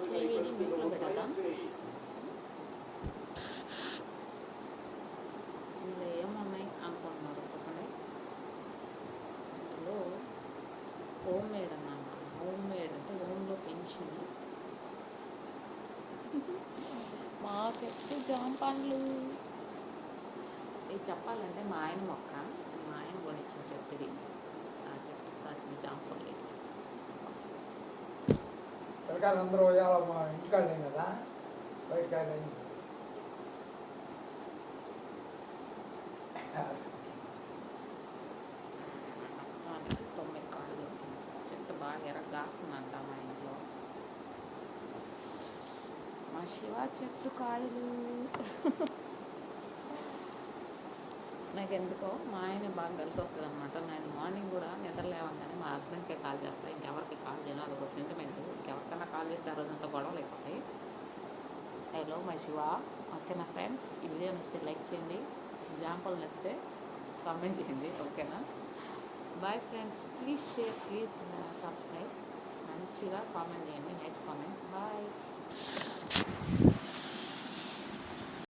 టీవీని మ్యూట్లో పెట్టద్దాం. ఇందులో ఏమున్నాయి అనుకుంటున్నారు చెప్పండి. ఇందులో హోమ్ మేడ్ అన్నమాట. హోమ్ మేడ్ అంటే హోమ్లో పెంచింది మా చెట్టు జామ పండ్లు. ఇది చెప్పాలంటే మా ఆయన మొక్క, మా ఆయన కొనిచ్చిన చెట్టు ఇది. ఆ చెట్టు కాసిన జామ పండ్లు. పిల్లకాయలు అందరూ ఇవాళ మా ఇంటికాడ కదా, బయటకాయలు మొత్తానికి 9 కాయలు. చెట్టు బాగా ఎరగాస్తుందంట మా ఇంట్లో. మా శివ చెట్టు కాయలు. నాకు ఎందుకో మా ఆయన బాగా కలిసి వస్తుంది అనమాట. నేను మార్నింగ్ కూడా నిద్ర లేవగానే మా హస్బెండ్కే కాల్ చేస్తాను, ఇంకెవరికి కాల్ చేయను. అదొక సెంటిమెంట్. ఇంకెవరికైనా కాల్ చేస్తే ఆ రోజంతా గొడవలు అయిపోతాయి. Hello my Shiva. ఓకేనా ఫ్రెండ్స్, ఈ వీడియో నచ్చితే లైక్ చేయండి, ఎగ్జాంపుల్ నచ్చితే కామెంట్ చేయండి. ఓకేనా, bye friends. Please share, please subscribe. మంచిగా కామెంట్ చేయండి, నైస్ కామెంట్. బాయ్.